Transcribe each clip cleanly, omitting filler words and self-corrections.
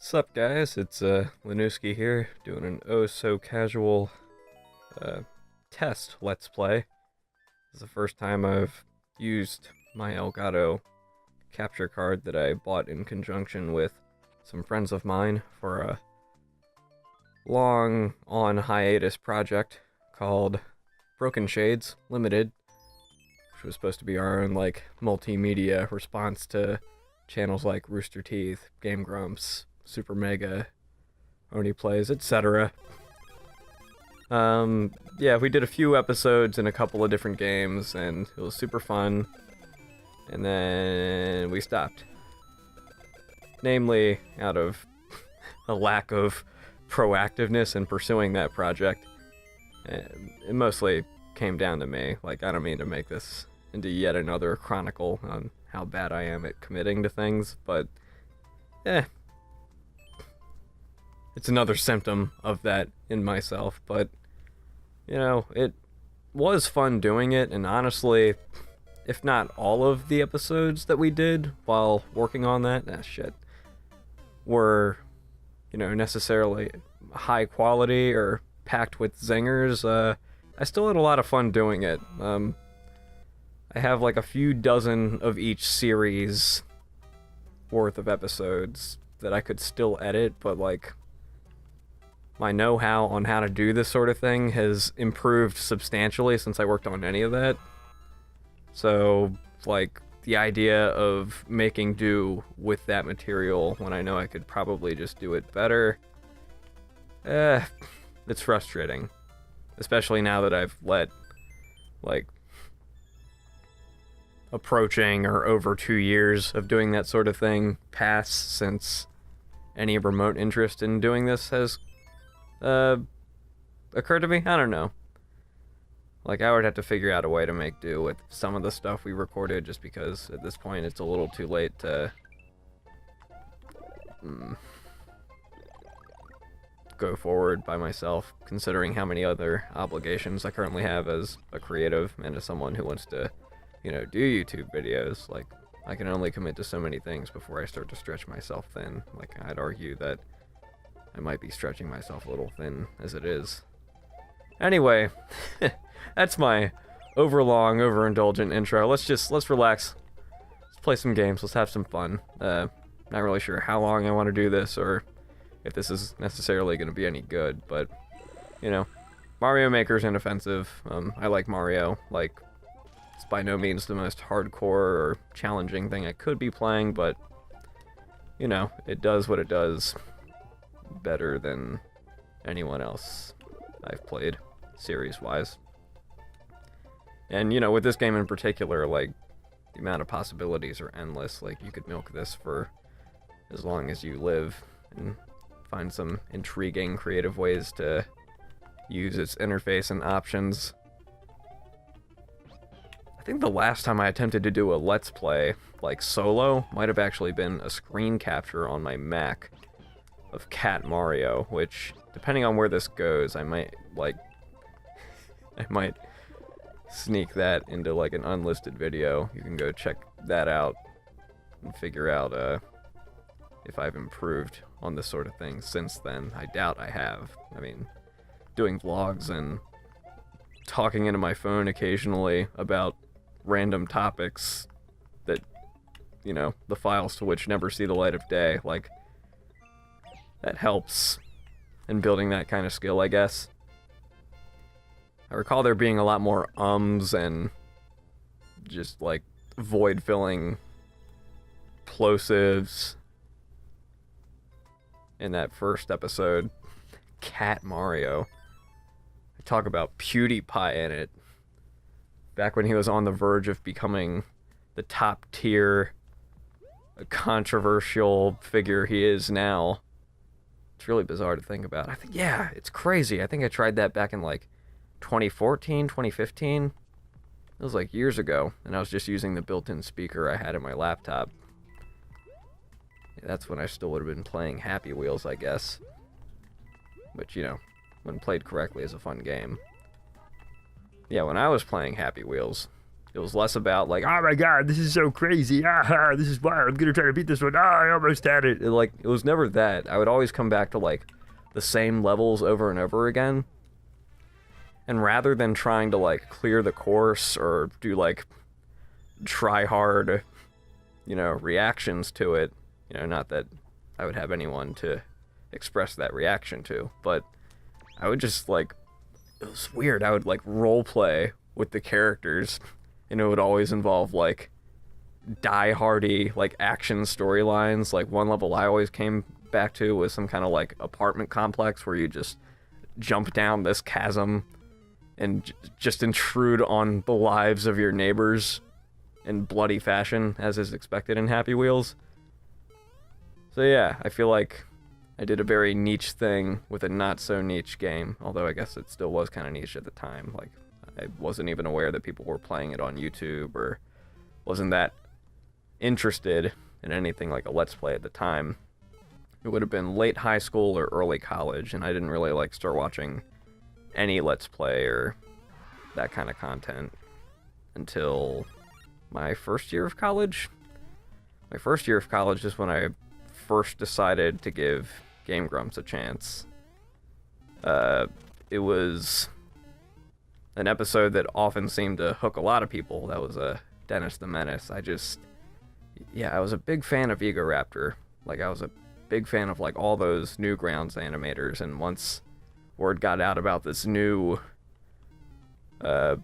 Sup guys, it's Lanooski here, doing an oh-so-casual test Let's Play. This is the first time I've used my Elgato capture card that I bought in conjunction with some friends of mine for a long on hiatus project called Broken Shades Limited, which was supposed to be our own like multimedia response to channels like Rooster Teeth, Game Grumps, Super Mega, Oni Plays, etc. Yeah, we did a few episodes in a couple of different games, and it was super fun. And then we stopped. Namely, out of a lack of proactiveness in pursuing that project. And it mostly came down to me. Like, I don't mean to make this into yet another chronicle on how bad I am at committing to things, but it's another symptom of that in myself. But you know, it was fun doing it, and honestly, if not all of the episodes that we did while working on that were, you know, necessarily high quality or packed with zingers, I still had a lot of fun doing it. I have like a few dozen of each series worth of episodes that I could still edit, but like my know-how on how to do this sort of thing has improved substantially since I worked on any of that. So like the idea of making do with that material when I know I could probably just do it better, it's frustrating. Especially now that I've let like approaching or over 2 years of doing that sort of thing pass since any remote interest in doing this has occurred to me. I don't know. Like, I would have to figure out a way to make do with some of the stuff we recorded, just because at this point it's a little too late to go forward by myself, considering how many other obligations I currently have as a creative and as someone who wants to, you know, do YouTube videos. Like, I can only commit to so many things before I start to stretch myself thin. Like, I'd argue that I might be stretching myself a little thin as it is. Anyway, that's my overlong, overindulgent intro. Let's relax. Let's play some games. Let's have some fun. Not really sure how long I want to do this or if this is necessarily going to be any good, but, you know, Mario Maker's inoffensive. I like Mario. Like, it's by no means the most hardcore or challenging thing I could be playing, but, you know, it does what it does better than anyone else I've played, series-wise. And, you know, with this game in particular, like, the amount of possibilities are endless. Like, you could milk this for as long as you live and find some intriguing, creative ways to use its interface and options. I think the last time I attempted to do a Let's Play, like, solo, might have actually been a screen capture on my Mac of Cat Mario, which, depending on where this goes, I might sneak that into like an unlisted video. You can go check that out and figure out if I've improved on this sort of thing since then. I doubt I have. I mean, doing vlogs and talking into my phone occasionally about random topics that, you know, the files to which never see the light of day, like, that helps in building that kind of skill, I guess. I recall there being a lot more ums and just, like, void-filling plosives in that first episode. Cat Mario. I talk about PewDiePie in it. Back when he was on the verge of becoming the top-tier, controversial figure he is now. It's really bizarre to think about. I think, yeah, it's crazy. I think I tried that back in, like, 2014, 2015. It was, like, years ago, and I was just using the built-in speaker I had in my laptop. Yeah, that's when I still would have been playing Happy Wheels, I guess. Which, you know, when played correctly is a fun game. Yeah, when I was playing Happy Wheels, It was less about like, oh my god, this is so crazy, ah, this is wild, I'm gonna try to beat this one, I almost had it. It was never that. I would always come back to like the same levels over and over again. And rather than trying to like clear the course or do like try hard, reactions to it, not that I would have anyone to express that reaction to, but I would just like, it was weird, I would like role play with the characters. And it would always involve, like, die-hardy, like, action storylines. Like, one level I always came back to was some kind of, like, apartment complex where you just jump down this chasm and just intrude on the lives of your neighbors in bloody fashion, as is expected in Happy Wheels. So, yeah, I feel like I did a very niche thing with a not-so-niche game, although I guess it still was kind of niche at the time, like... I wasn't even aware that people were playing it on YouTube or wasn't that interested in anything like a Let's Play at the time. It would have been late high school or early college, and I didn't really like start watching any Let's Play or that kind of content until my first year of college. My first year of college is when I first decided to give Game Grumps a chance. It was... an episode that often seemed to hook a lot of people. That was Dennis the Menace. I was a big fan of Egoraptor. Like, I was a big fan of, like, all those Newgrounds animators, and once word got out about this new,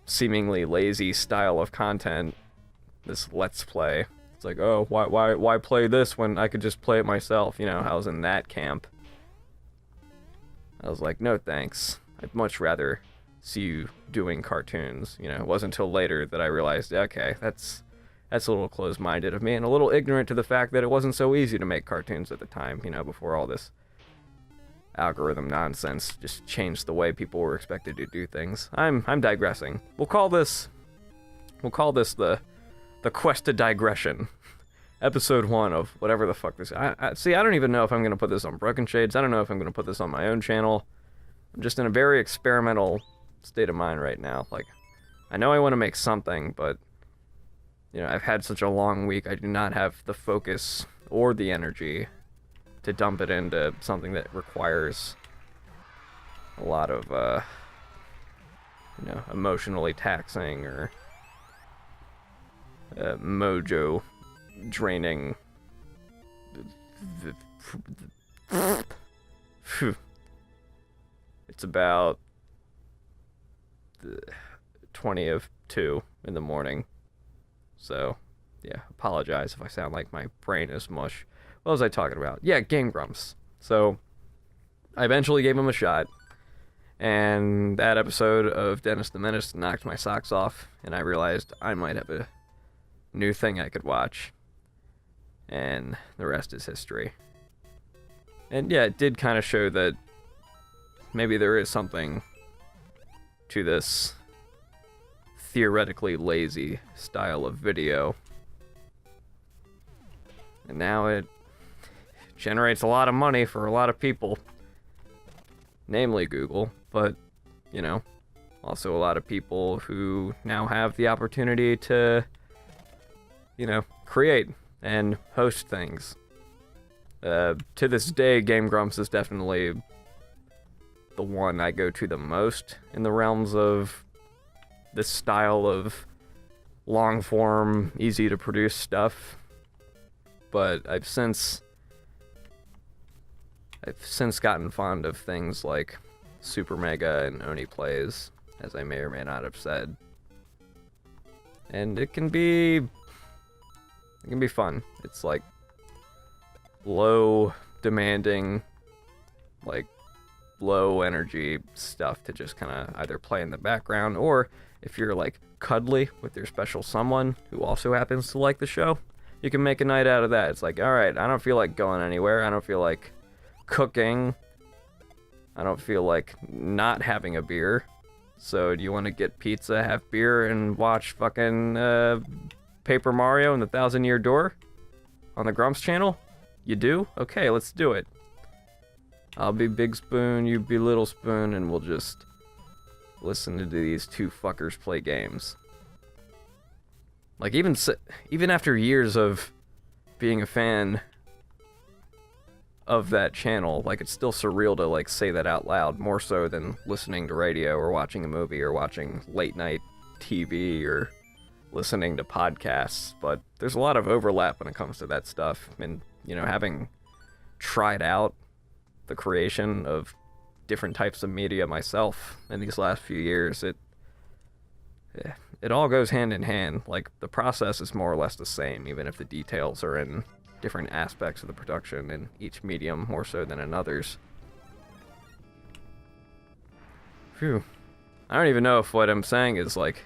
seemingly lazy style of content, this Let's Play, it's like, oh, why play this when I could just play it myself? I was in that camp. I was like, no thanks. I'd much rather see you doing cartoons. It wasn't until later that I realized, okay, that's a little closed-minded of me and a little ignorant to the fact that it wasn't so easy to make cartoons at the time, before all this algorithm nonsense just changed the way people were expected to do things. I'm digressing. We'll call this the CUESTA digression. Episode 1 of whatever the fuck this... I don't even know if I'm going to put this on Broken Shades. I don't know if I'm going to put this on my own channel. I'm just in a very experimental state of mind right now. Like, I know I want to make something, but I've had such a long week. I do not have the focus or the energy to dump it into something that requires a lot of emotionally taxing or mojo draining. It's about 20 of 2 in the morning. So, yeah, apologize if I sound like my brain is mush. What was I talking about? Yeah, Game Grumps. So, I eventually gave him a shot. And that episode of Dennis the Menace knocked my socks off. And I realized I might have a new thing I could watch. And the rest is history. And yeah, it did kind of show that maybe there is something to this theoretically lazy style of video. And now it generates a lot of money for a lot of people. Namely Google, but, also a lot of people who now have the opportunity to, create and host things. To this day, Game Grumps is definitely the one I go to the most in the realms of this style of long-form, easy-to-produce stuff. But I've since gotten fond of things like Super Mega and Oni Plays, as I may or may not have said. And it can be fun. It's like low demanding, like low energy stuff to just kind of either play in the background, or if you're like cuddly with your special someone who also happens to like the show, you can make a night out of that. It's like, all right, I don't feel like going anywhere. I don't feel like cooking. I don't feel like not having a beer. So do you want to get pizza, have beer, and watch fucking Paper Mario and the 1,000-Year Door on the Grumps channel? You do? Okay, let's do it. I'll be Big Spoon, you be Little Spoon, and we'll just listen to these two fuckers play games. Like, even after years of being a fan of that channel, like, it's still surreal to, like, say that out loud, more so than listening to radio or watching a movie or watching late night TV or listening to podcasts. But there's a lot of overlap when it comes to that stuff. And, you know, having tried out the creation of different types of media myself in these last few years, it all goes hand in hand. Like, the process is more or less the same, even if the details are in different aspects of the production in each medium more so than in others. Phew. I don't even know if what I'm saying is, like,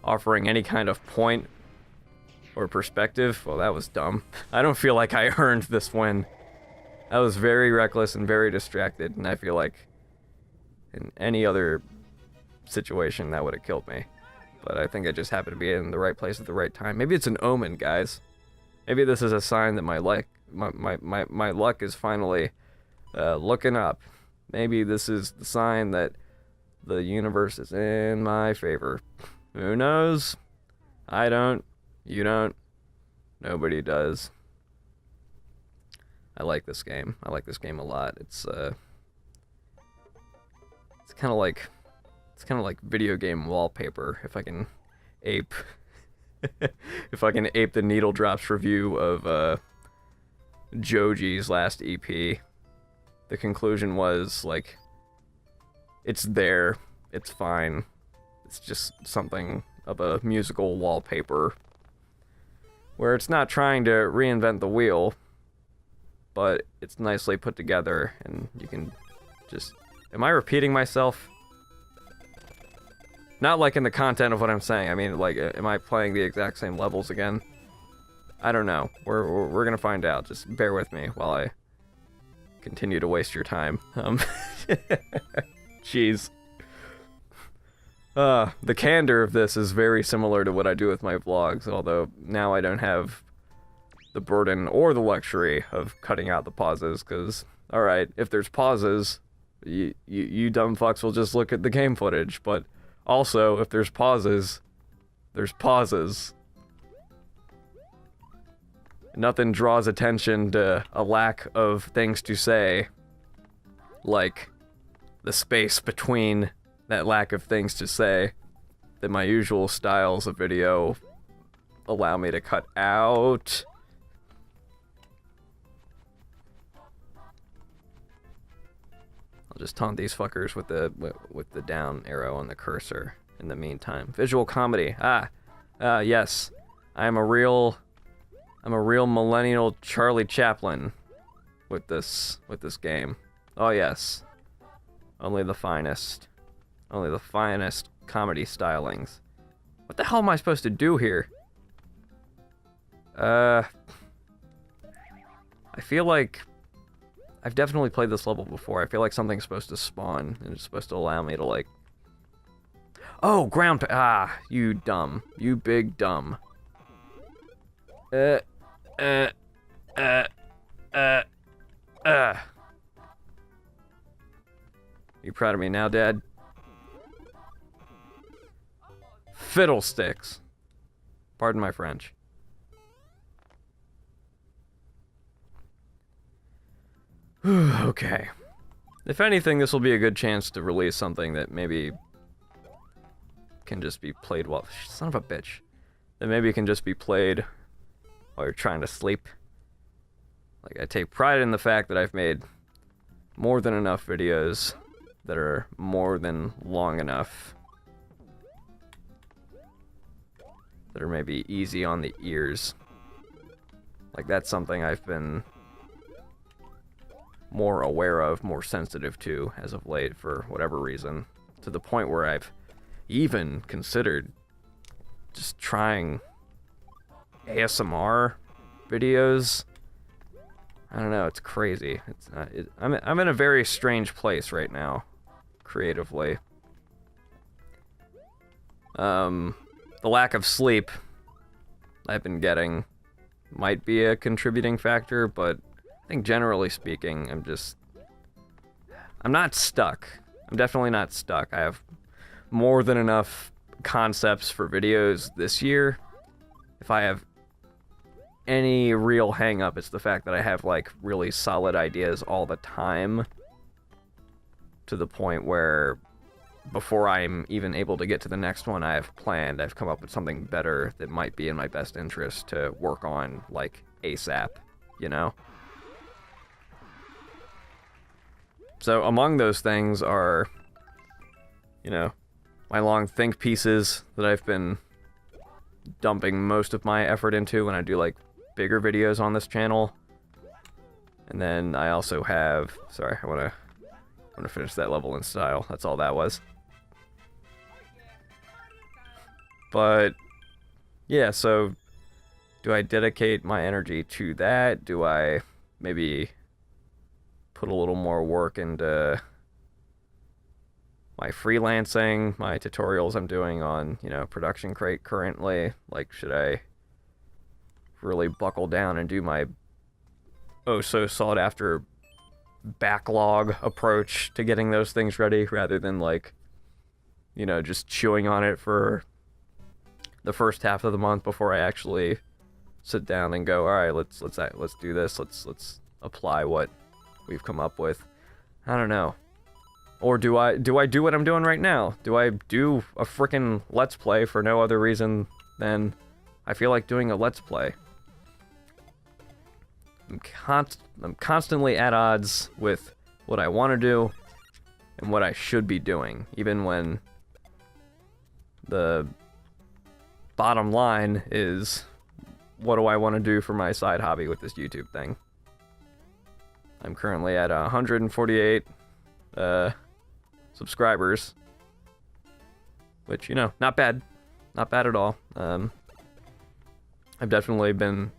offering any kind of point or perspective. Well, that was dumb. I don't feel like I earned this win. I was very reckless and very distracted, and I feel like in any other situation that would have killed me. But I think I just happened to be in the right place at the right time. Maybe it's an omen, guys. Maybe this is a sign that my luck is finally looking up. Maybe this is the sign that the universe is in my favor. Who knows? I don't. You don't. Nobody does. I like this game. I like this game a lot. It's kind of like video game wallpaper. If I can ape the Needle Drops review of Joji's last EP, the conclusion was, like, it's there, it's fine, it's just something of a musical wallpaper where it's not trying to reinvent the wheel, but it's nicely put together, and you can just... Am I repeating myself? Not like in the content of what I'm saying. I mean, like, am I playing the exact same levels again? I don't know. We're gonna find out. Just bear with me while I continue to waste your time. Jeez. The candor of this is very similar to what I do with my vlogs, although now I don't have the burden or the luxury of cutting out the pauses, because, alright, if there's pauses, you dumb fucks will just look at the game footage, but also, if there's pauses, there's pauses. Nothing draws attention to a lack of things to say, like the space between that lack of things to say that my usual styles of video allow me to cut out. I'll just taunt these fuckers with the down arrow on the cursor in the meantime. Visual comedy. Yes. I'm a real millennial Charlie Chaplin with this game. Oh yes. Only the finest. Only the finest comedy stylings. What the hell am I supposed to do here? I feel like I've definitely played this level before. I feel like something's supposed to spawn, and it's supposed to allow me to, like... Oh, you dumb. You big dumb. You proud of me now, Dad? Fiddlesticks. Pardon my French. Okay. If anything, this will be a good chance to release something that maybe can just be played while... Son of a bitch. That maybe can just be played while you're trying to sleep. Like, I take pride in the fact that I've made more than enough videos that are more than long enough. That are maybe easy on the ears. Like, that's something I've been more aware of, more sensitive to as of late for whatever reason, to the point where I've even considered just trying ASMR videos. I don't know, it's crazy. It's not, I'm in a very strange place right now, creatively. The lack of sleep I've been getting might be a contributing factor, but I think generally speaking, I'm not stuck. I'm definitely not stuck. I have more than enough concepts for videos this year. If I have any real hang up, it's the fact that I have like really solid ideas all the time, to the point where before I'm even able to get to the next one I've planned, I've come up with something better that might be in my best interest to work on, like, ASAP, you know? So among those things are, you know, my long think pieces that I've been dumping most of my effort into when I do, like, bigger videos on this channel. And then I also have... Sorry, I want to finish that level in style. That's all that was. But, yeah, so do I dedicate my energy to that? Do I maybe put a little more work into my freelancing, my tutorials I'm doing on, you know, Production Crate currently? Like, should I really buckle down and do my so sought after backlog approach to getting those things ready, rather than, like, you know, just chewing on it for the first half of the month before I actually sit down and go, all right, let's do this. Let's apply what we've come up with. I don't know. Or do I do what I'm doing right now? Do I do a frickin' Let's Play for no other reason than I feel like doing a Let's Play? I'm constantly at odds with what I want to do and what I should be doing, even when the bottom line is, what do I want to do for my side hobby with this YouTube thing? I'm currently at 148 subscribers, which, you know, not bad. Not bad at all. I've definitely been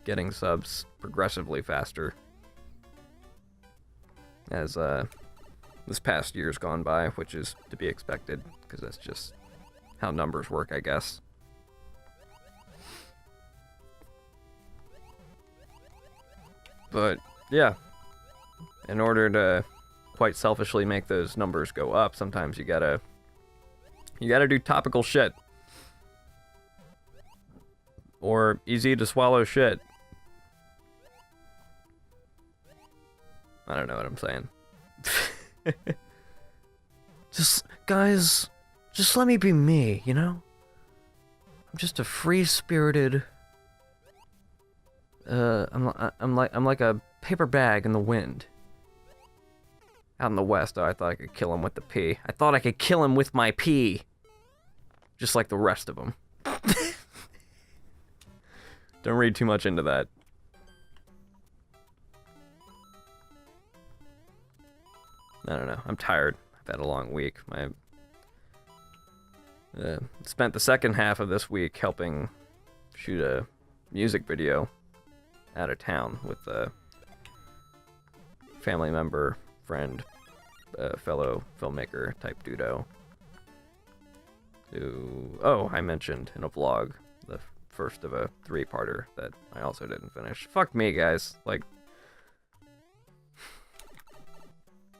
getting subs progressively faster as this past year's gone by, which is to be expected, because that's just how numbers work, I guess. But yeah, in order to quite selfishly make those numbers go up, sometimes you gotta do topical shit, or easy to swallow shit. I don't know what I'm saying. Guys, just let me be me, you know? I'm just a free-spirited... I'm like a paper bag in the wind. Out in the West, I thought I could kill him with the pea. I thought I could kill him with my pea. Just like the rest of them. Don't read too much into that. I don't know. I'm tired. I've had a long week. I spent the second half of this week helping shoot a music video out of town with a family member, friend, fellow filmmaker type dudo. Who, I mentioned in a vlog, the first of a 3-parter that I also didn't finish. Fuck me, guys. Like,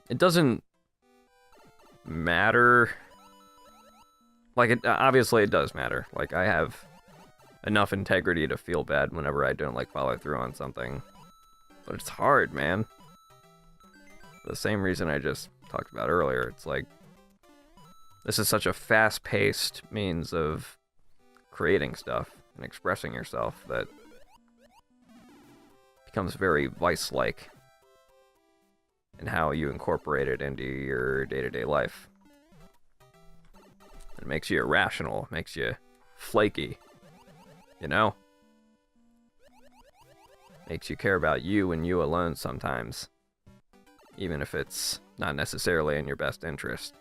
it doesn't matter. Like, obviously it does matter. Like, I have enough integrity to feel bad whenever I don't, like, follow through on something. But it's hard, man. The same reason I just talked about earlier. It's like, this is such a fast-paced means of creating stuff and expressing yourself that becomes very Vice-like in how you incorporate it into your day-to-day life. It makes you irrational, makes you flaky, you know? Makes you care about you and you alone sometimes, even if it's not necessarily in your best interest.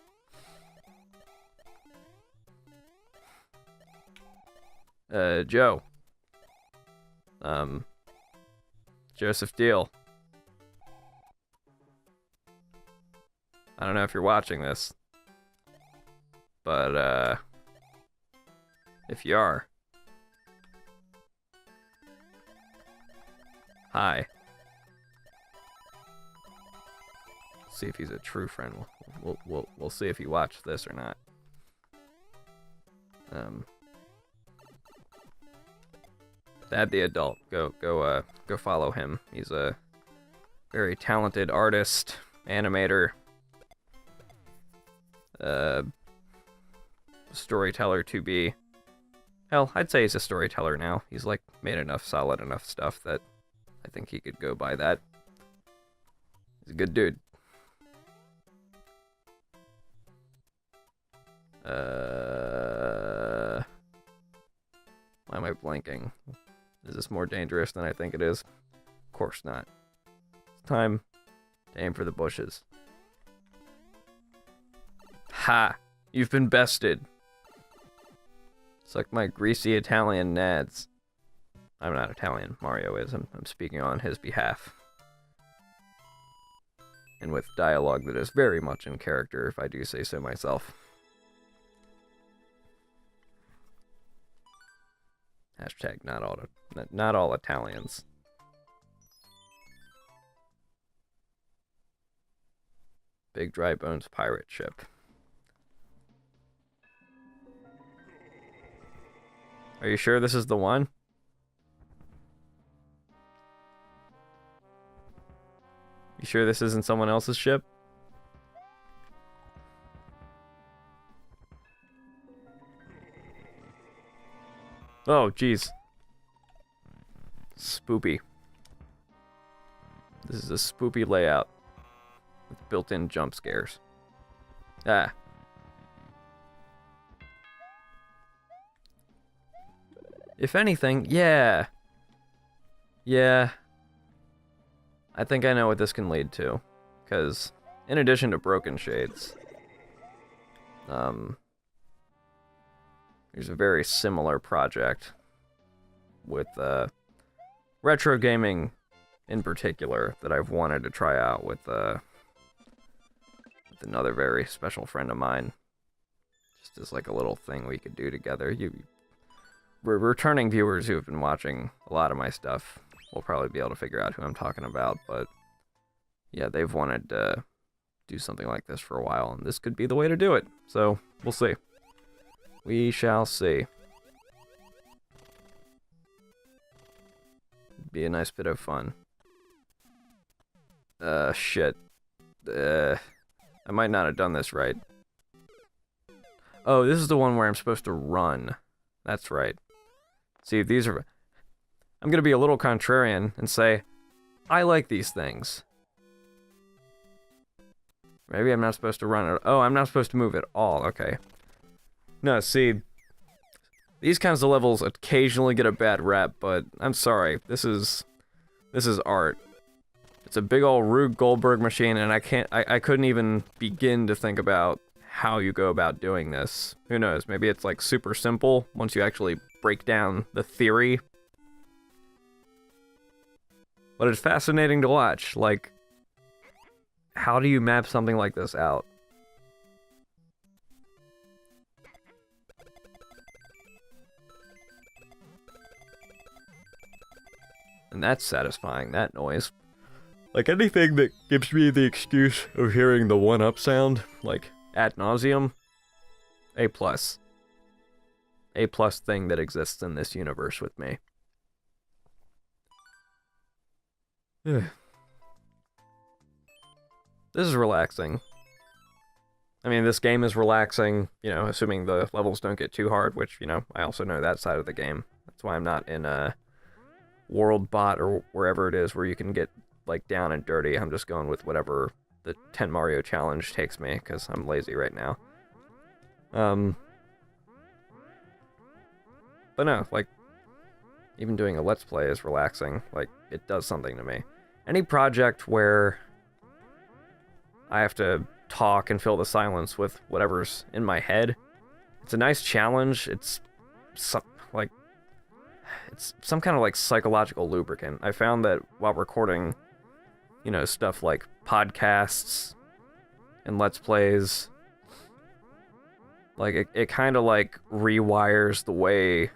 Joe. Joseph Deal. I don't know if you're watching this, but, if you are, hi. See if he's a true friend. We'll see if he watched this or not. Dad the Adult. Go follow him. He's a very talented artist, animator, storyteller to be. Hell, I'd say he's a storyteller now. He's like made enough solid enough stuff that I think he could go by that. He's a good dude. Why am I blanking? Is this more dangerous than I think it is? Of course not. It's time to aim for the bushes. Ha! You've been bested. Suck my greasy Italian nads. I'm not Italian. Mario is. I'm speaking on his behalf. And with dialogue that is very much in character, if I do say so myself. Hashtag not all Italians. Big Dry Bones pirate ship. Are you sure this is the one? You sure this isn't someone else's ship? Oh, jeez. Spoopy. This is a spoopy layout with built-in jump scares. Ah. If anything, yeah. Yeah. I think I know what this can lead to. Because, in addition to broken shades, there's a very similar project with retro gaming in particular that I've wanted to try out with another very special friend of mine. Just as like a little thing we could do together. Returning viewers who have been watching a lot of my stuff will probably be able to figure out who I'm talking about, but yeah, they've wanted to do something like this for a while, and this could be the way to do it. So, we'll see. We shall see. Be a nice bit of fun. Shit. I might not have done this right. Oh, this is the one where I'm supposed to run. That's right. See, these are... I'm gonna be a little contrarian and say, I like these things. Maybe I'm not supposed to run it. Oh, I'm not supposed to move at all. Okay. No, see, these kinds of levels occasionally get a bad rap, but I'm sorry. This is art. It's a big old Rube Goldberg machine, and I couldn't even begin to think about how you go about doing this. Who knows? Maybe it's like super simple once you actually break down the theory. But it's fascinating to watch. Like, how do you map something like this out? And that's satisfying, that noise. Like anything that gives me the excuse of hearing the one-up sound, like, ad nauseum, A+. A+ thing that exists in this universe with me. This is relaxing. I mean, this game is relaxing, you know, assuming the levels don't get too hard, which, you know, I also know that side of the game. That's why I'm not in a World Bot or wherever it is where you can get, like, down and dirty. I'm just going with whatever the 10 Mario challenge takes me, because I'm lazy right now. But no, like, even doing a Let's Play is relaxing. Like, it does something to me. Any project where I have to talk and fill the silence with whatever's in my head, it's a nice challenge. It's some kind of like psychological lubricant. I found that while recording, you know, stuff like podcasts and Let's Plays, like, it kind of like rewires the way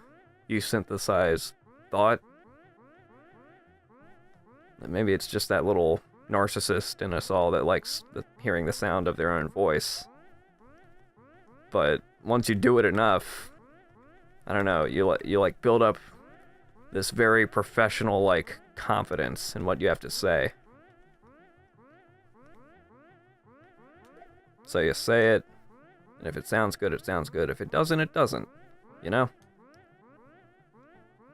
you synthesize thought. And maybe it's just that little narcissist in us all that likes hearing the sound of their own voice. But once you do it enough, I don't know, you like build up this very professional like confidence in what you have to say. So you say it, and if it sounds good, it sounds good. If it doesn't, it doesn't. You know?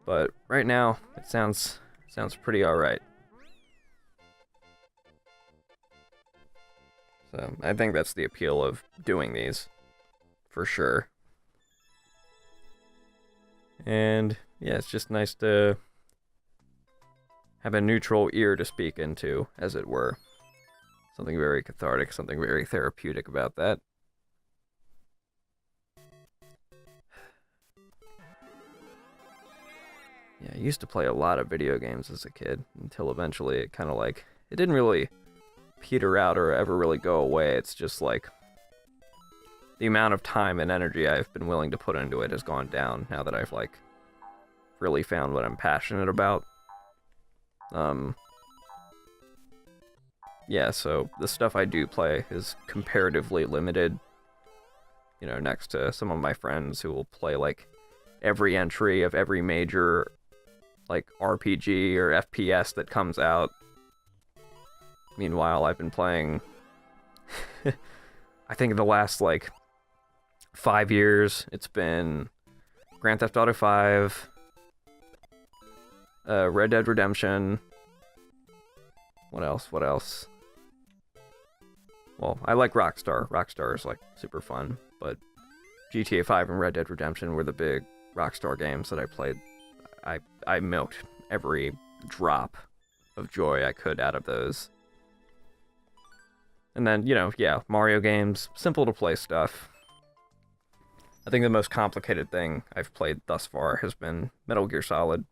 But right now, it sounds pretty alright. So I think that's the appeal of doing these, for sure. And yeah, it's just nice to have a neutral ear to speak into, as it were. Something very cathartic, something very therapeutic about that. Yeah, I used to play a lot of video games as a kid, until eventually it kind of like, it didn't really peter out or ever really go away. It's just like, the amount of time and energy I've been willing to put into it has gone down now that I've like really found what I'm passionate about. Yeah, so the stuff I do play is comparatively limited. You know, next to some of my friends who will play like every entry of every major like RPG or FPS that comes out. Meanwhile, I've been playing I think in the last like 5 years, it's been Grand Theft Auto 5, Red Dead Redemption. What else? Well, I like Rockstar. Rockstar is like super fun, but GTA 5 and Red Dead Redemption were the big Rockstar games that I played. I milked every drop of joy I could out of those. And then, you know, yeah, Mario games, simple to play stuff. I think the most complicated thing I've played thus far has been Metal Gear Solid.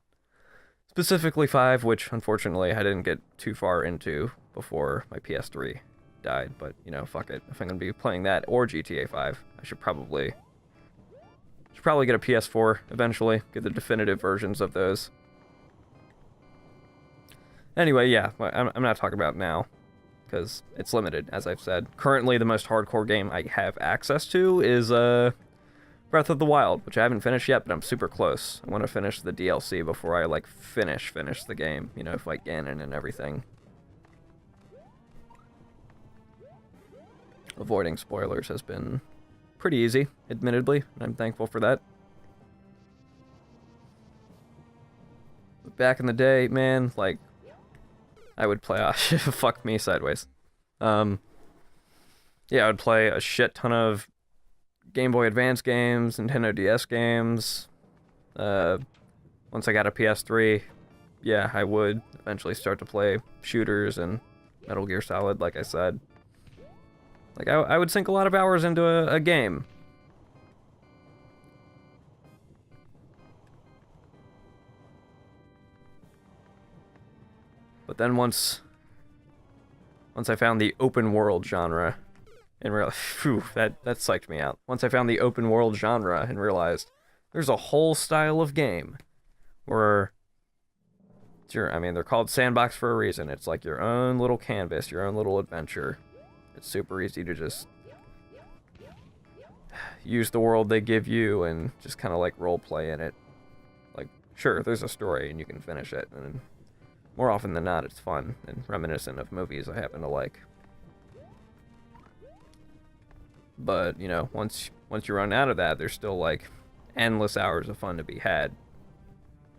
Specifically 5, which unfortunately I didn't get too far into before my PS3 died, but, you know, fuck it. If I'm gonna be playing that or GTA 5, I should probably get a PS4 eventually, get the definitive versions of those. Anyway, yeah, I'm not talking about now, because it's limited, as I've said. Currently, the most hardcore game I have access to is Breath of the Wild, which I haven't finished yet, but I'm super close. I want to finish the DLC before I, like, finish the game, you know, fight Ganon and everything. Avoiding spoilers has been pretty easy, admittedly, and I'm thankful for that. But back in the day, man, like, I would play, fuck me sideways. Yeah, I would play a shit ton of Game Boy Advance games, Nintendo DS games. Once I got a PS3, yeah, I would eventually start to play shooters and Metal Gear Solid, like I said. Like, I would sink a lot of hours into a game. But then once I found the open world genre and realized, phew, that psyched me out. Once I found the open world genre and realized there's a whole style of game where, sure, I mean, they're called sandbox for a reason. It's like your own little canvas, your own little adventure. It's super easy to just use the world they give you and just kind of like role play in it. Like, sure, there's a story and you can finish it, and more often than not, it's fun and reminiscent of movies I happen to like. But, you know, once you run out of that, there's still like endless hours of fun to be had.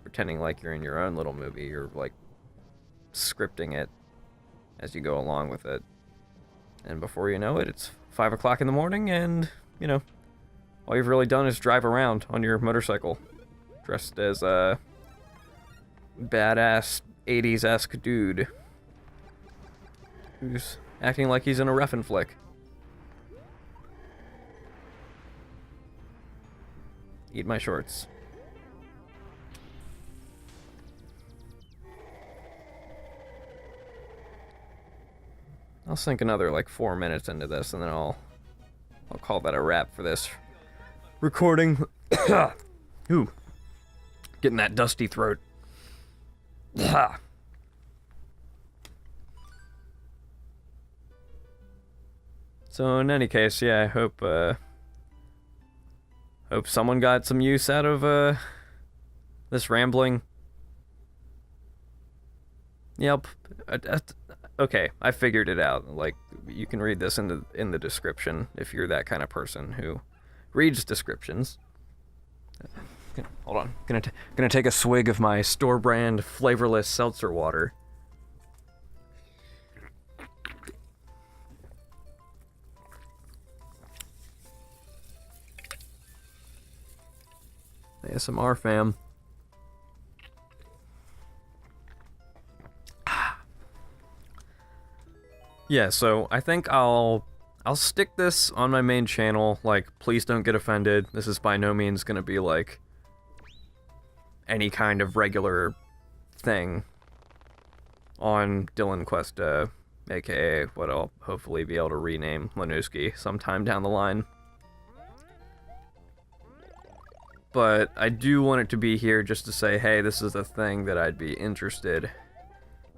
Pretending like you're in your own little movie, you're like scripting it as you go along with it. And before you know it, it's 5 o'clock in the morning, and, you know, all you've really done is drive around on your motorcycle, dressed as a badass 80s-esque dude who's acting like he's in a reffin' flick. Eat my shorts. I'll sink another like 4 minutes into this, and then I'll call that a wrap for this recording. Ooh, getting that dusty throat. So in any case, yeah, I hope Hope someone got some use out of this rambling. Yep. Okay, I figured it out. Like, you can read this in the description if you're that kind of person who reads descriptions. Hold on. Gonna take a swig of my store brand flavorless seltzer water. ASMR fam. Yeah, so I think I'll stick this on my main channel. Like, please don't get offended. This is by no means gonna be like any kind of regular thing on Dylan CUESTA, aka what I'll hopefully be able to rename Lanooski sometime down the line. But I do want it to be here just to say, hey, this is a thing that I'd be interested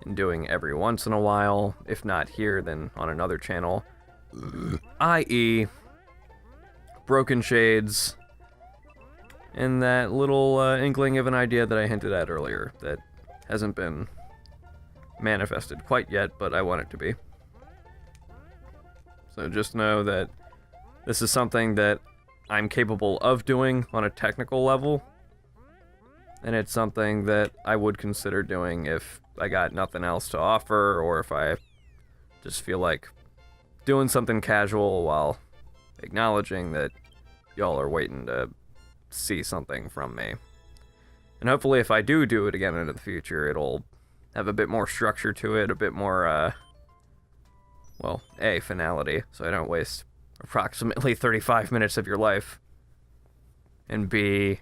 in doing every once in a while. If not here, then on another channel. I.e. Broken Shades, and that little inkling of an idea that I hinted at earlier that hasn't been manifested quite yet, but I want it to be. So just know that this is something that I'm capable of doing on a technical level, and it's something that I would consider doing if I got nothing else to offer, or if I just feel like doing something casual while acknowledging that y'all are waiting to see something from me. And hopefully if I do it again into the future, it'll have a bit more structure to it, a bit more, well, A, finality, so I don't waste approximately 35 minutes of your life, and B,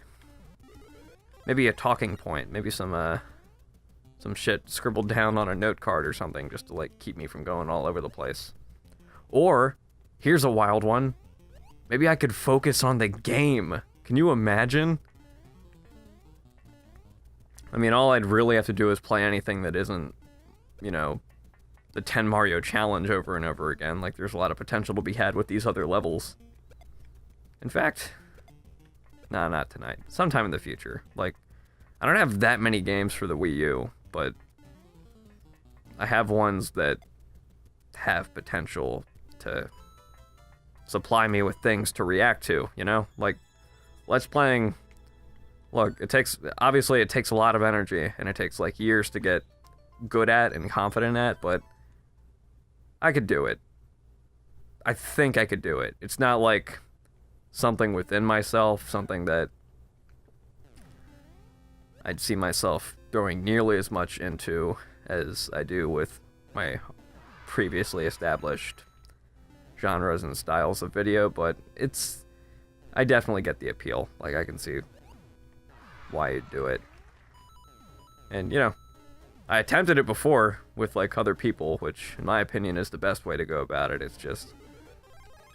maybe a talking point, maybe some shit scribbled down on a note card or something, just to, like, keep me from going all over the place. Or, here's a wild one, maybe I could focus on the game. Can you imagine? I mean, all I'd really have to do is play anything that isn't, you know, the 10 Mario challenge over and over again. Like, there's a lot of potential to be had with these other levels. In fact, nah, not tonight. Sometime in the future. Like, I don't have that many games for the Wii U, but I have ones that have potential to supply me with things to react to, you know? Like, Let's Playing, look, obviously it takes a lot of energy, and it takes, like, years to get good at and confident at, but I could do it. I think I could do it. It's not like something within myself, something that I'd see myself throwing nearly as much into as I do with my previously established genres and styles of video, but I definitely get the appeal. Like, I can see why you'd do it. And, you know, I attempted it before with, like, other people, which, in my opinion, is the best way to go about it. It's just,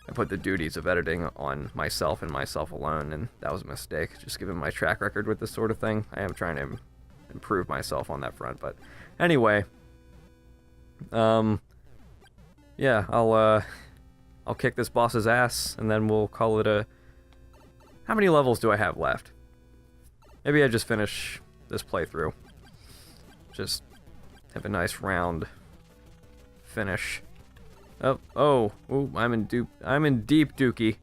I put the duties of editing on myself and myself alone, and that was a mistake, just given my track record with this sort of thing. I am trying to improve myself on that front, but anyway, yeah, I'll kick this boss's ass, and then we'll call it a... How many levels do I have left? Maybe I just finish this playthrough. Just have a nice round finish. Ooh, I'm in deep dookie.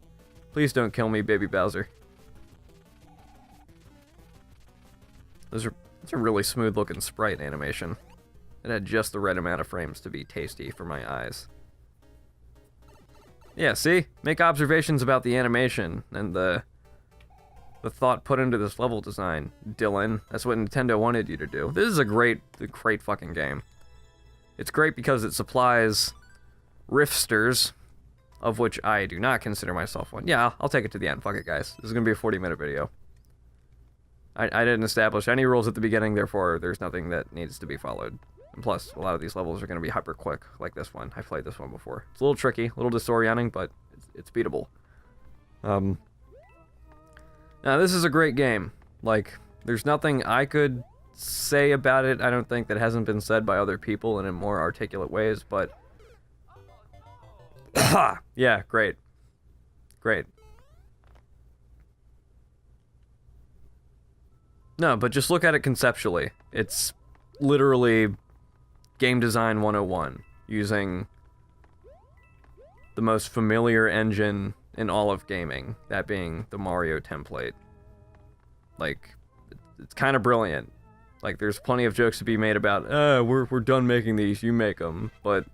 Please don't kill me, baby Bowser. It's a really smooth looking sprite animation. It had just the right amount of frames to be tasty for my eyes. Yeah, see? Make observations about the animation and the thought put into this level design, Dylan. That's what Nintendo wanted you to do. This is a great fucking game. It's great because it supplies riffsters, of which I do not consider myself one. Yeah, I'll take it to the end. Fuck it, guys. This is gonna be a 40-minute video. I didn't establish any rules at the beginning, therefore there's nothing that needs to be followed. And plus, a lot of these levels are gonna be hyper quick, like this one. I've played this one before. It's a little tricky, a little disorienting, but it's beatable. Now, this is a great game. Like, there's nothing I could say about it, I don't think, that hasn't been said by other people and in more articulate ways, but... yeah, great. Great. No, but just look at it conceptually. It's literally game design 101, using the most familiar engine in all of gaming, that being the Mario template. Like, it's kind of brilliant. Like, there's plenty of jokes to be made about, we're done making these, you make them. But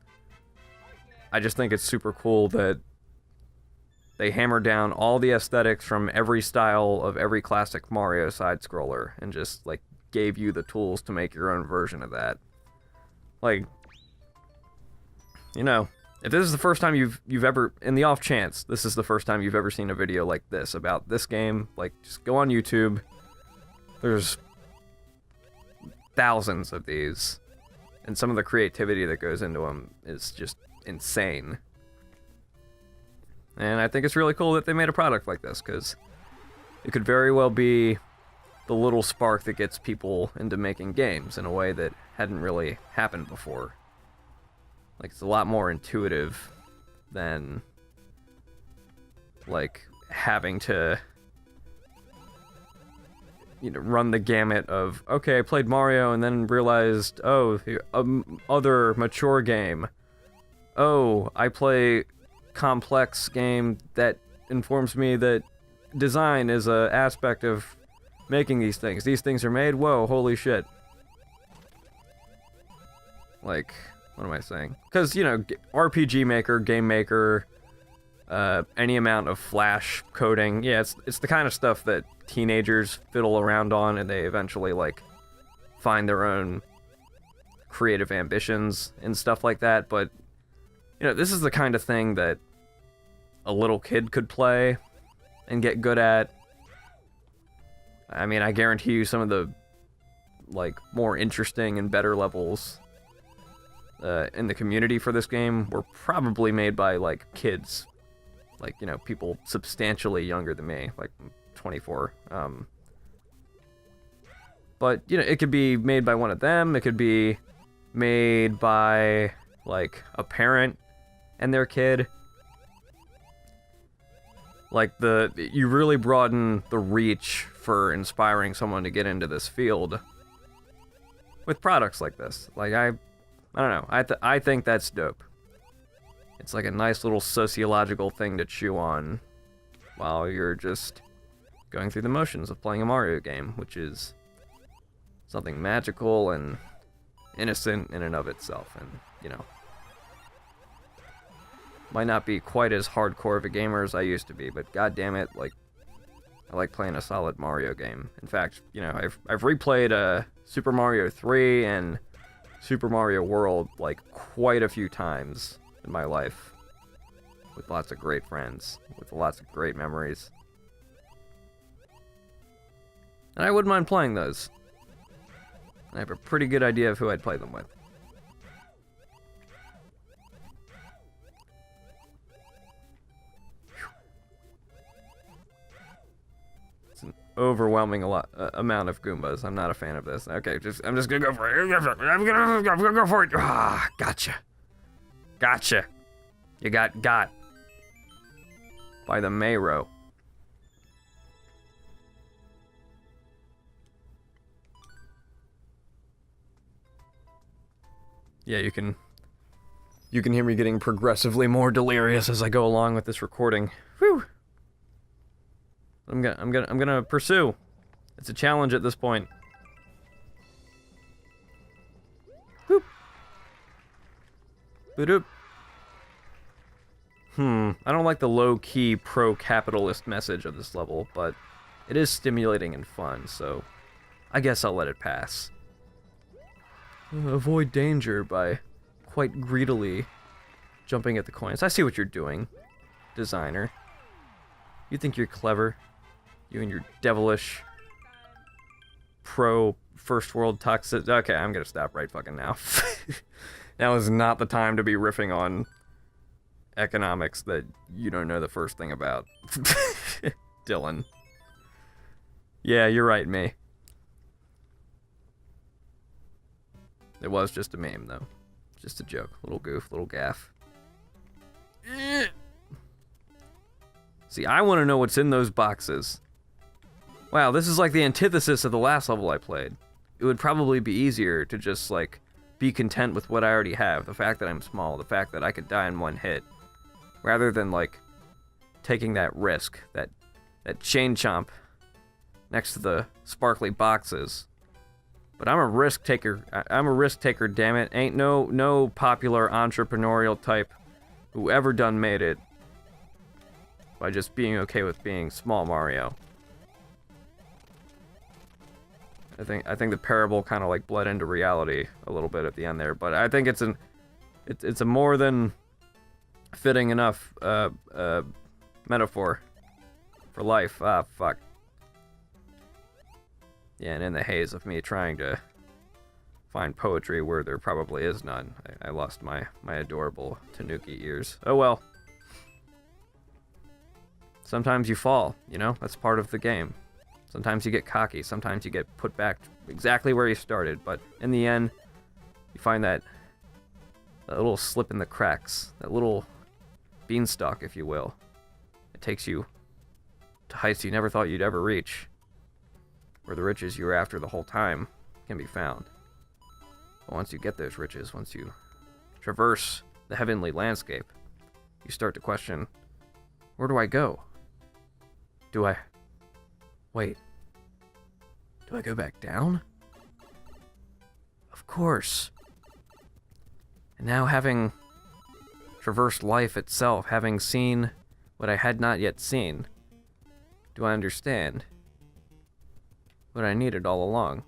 I just think it's super cool that they hammered down all the aesthetics from every style of every classic Mario side-scroller and just, like, gave you the tools to make your own version of that. Like, you know, if this is the first time you've ever, in the off chance, this is the first time you've ever seen a video like this about this game, like, just go on YouTube. There's thousands of these, and some of the creativity that goes into them is just insane. And I think it's really cool that they made a product like this, because it could very well be the little spark that gets people into making games in a way that hadn't really happened before. Like, it's a lot more intuitive than, like, having to, you know, run the gamut of, okay, I played Mario and then realized, oh, other mature game. Oh, I play complex game that informs me that design is a aspect of making these things. These things are made, whoa, holy shit. Like, what am I saying? Because, you know, RPG Maker, Game Maker, any amount of Flash coding, yeah, it's the kind of stuff that teenagers fiddle around on and they eventually, like, find their own creative ambitions and stuff like that, but, you know, this is the kind of thing that a little kid could play and get good at. I mean, I guarantee you some of the, like, more interesting and better levels in the community for this game were probably made by, like, kids. Like, you know, people substantially younger than me, like 24. But, you know, it could be made by one of them. It could be made by, like, a parent and their kid. Like, you really broaden the reach for inspiring someone to get into this field with products like this. Like, I don't know. I think that's dope. It's like a nice little sociological thing to chew on while you're just going through the motions of playing a Mario game, which is something magical and innocent in and of itself. And, you know, might not be quite as hardcore of a gamer as I used to be, but god damn it, like, I like playing a solid Mario game. In fact, you know, I've replayed Super Mario 3 and Super Mario World, like, quite a few times in my life, with lots of great friends, with lots of great memories. And I wouldn't mind playing those. I have a pretty good idea of who I'd play them with. It's an overwhelming amount of Goombas. I'm not a fan of this. Okay, I'm just gonna go for it. I'm gonna go for it. Ah, gotcha. Gotcha. You got by the Mayro. Yeah, you can hear me getting progressively more delirious as I go along with this recording. Whew. I'm gonna pursue. It's a challenge at this point. Boop. Boop. I don't like the low-key pro-capitalist message of this level, but it is stimulating and fun, so I guess I'll let it pass. Avoid danger by quite greedily jumping at the coins. I see what you're doing, designer. You think you're clever? You and your devilish pro-first world toxic... Okay, I'm gonna stop right fucking now. Now is not the time to be riffing on economics that you don't know the first thing about. Dylan. Yeah, you're right, me. It was just a meme, though. Just a joke. Little goof, little gaff. See, I want to know what's in those boxes. Wow, this is like the antithesis of the last level I played. It would probably be easier to just, like, be content with what I already have. The fact that I'm small, the fact that I could die in one hit. Rather than, like, taking that risk, that chain chomp next to the sparkly boxes. But I'm a risk taker. I'm a risk taker, damn it. Ain't no popular entrepreneurial type who ever done made it by just being okay with being small Mario. I think the parable kind of like bled into reality a little bit at the end there, but I think it's a more than fitting enough metaphor for life. Ah, fuck. Yeah, and in the haze of me trying to find poetry where there probably is none, I lost my adorable Tanuki ears. Oh well. Sometimes you fall, you know? That's part of the game. Sometimes you get cocky, sometimes you get put back exactly where you started, but in the end, you find that little slip in the cracks, that little beanstalk, if you will. It takes you to heights you never thought you'd ever reach, where the riches you were after the whole time can be found. But once you get those riches, once you traverse the heavenly landscape, you start to question, where do I go? Wait. Do I go back down? Of course. And now, having traversed life itself, having seen what I had not yet seen, do I understand what I needed all along?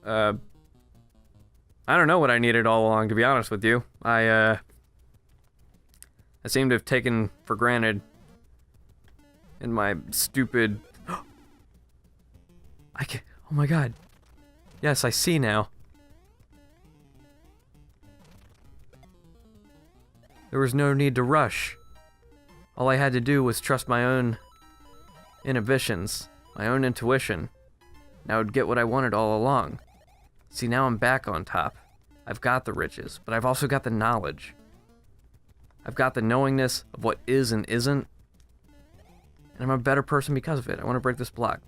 I don't know what I needed all along, to be honest with you. I seem to have taken for granted in my stupid... I can... Oh my god. Yes, I see now. There was no need to rush. All I had to do was trust my own inhibitions, my own intuition, and I would get what I wanted all along. See, now I'm back on top. I've got the riches, but I've also got the knowledge. I've got the knowingness of what is and isn't, and I'm a better person because of it. I want to break this block.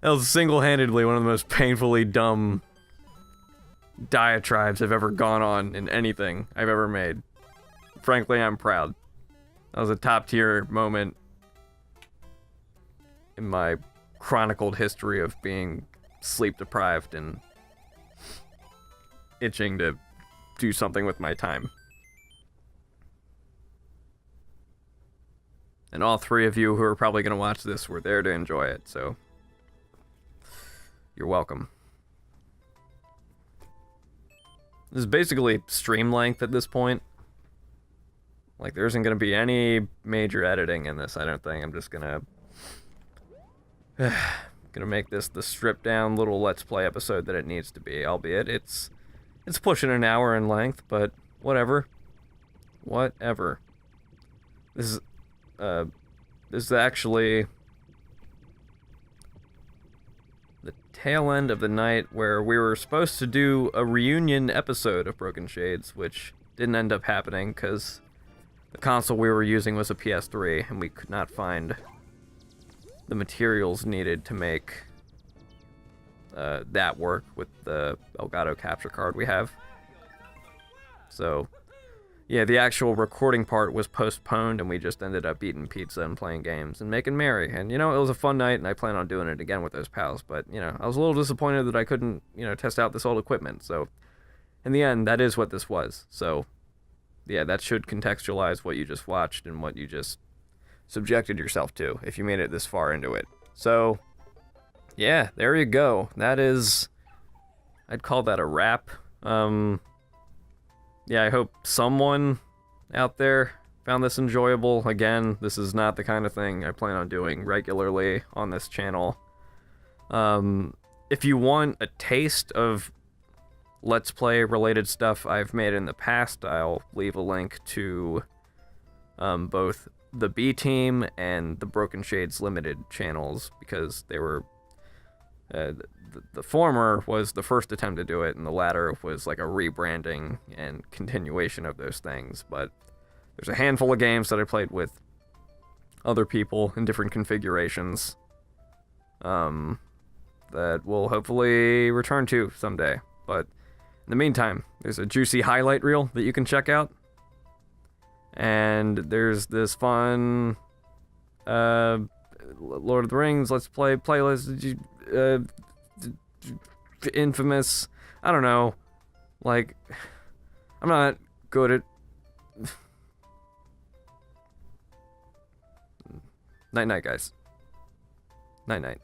That was single-handedly one of the most painfully dumb diatribes I've ever gone on in anything I've ever made. Frankly, I'm proud. That was a top-tier moment in my chronicled history of being sleep-deprived and itching to do something with my time. And all three of you who are probably going to watch this were there to enjoy it, so you're welcome. This is basically stream length at this point. Like, there isn't going to be any major editing in this, I don't think. I'm just gonna make this the stripped down little Let's Play episode that it needs to be, albeit it's pushing an hour in length, but whatever. Whatever. This is actually the tail end of the night where we were supposed to do a reunion episode of Broken Shades, which didn't end up happening because the console we were using was a PS3, and we could not find the materials needed to make that work with the Elgato capture card we have. So, yeah, the actual recording part was postponed, and we just ended up eating pizza and playing games and making merry. And, you know, it was a fun night, and I plan on doing it again with those pals. But, you know, I was a little disappointed that I couldn't, you know, test out this old equipment. So, in the end, that is what this was. So, yeah, that should contextualize what you just watched and what you just subjected yourself to, if you made it this far into it. So, yeah, there you go. That is... I'd call that a wrap. Yeah, I hope someone out there found this enjoyable. Again, this is not the kind of thing I plan on doing regularly on this channel. If you want a taste of Let's Play related stuff I've made in the past, I'll leave a link to both the B Team and the Broken Shades Limited channels, because they were the former was the first attempt to do it, and the latter was like a rebranding and continuation of those things. But there's a handful of games that I played with other people in different configurations that we'll hopefully return to someday. But in the meantime, there's a juicy highlight reel that you can check out. And there's this fun Lord of the Rings Let's Play playlist, infamous, I don't know, like, I'm not good at... Night-night, guys. Night-night.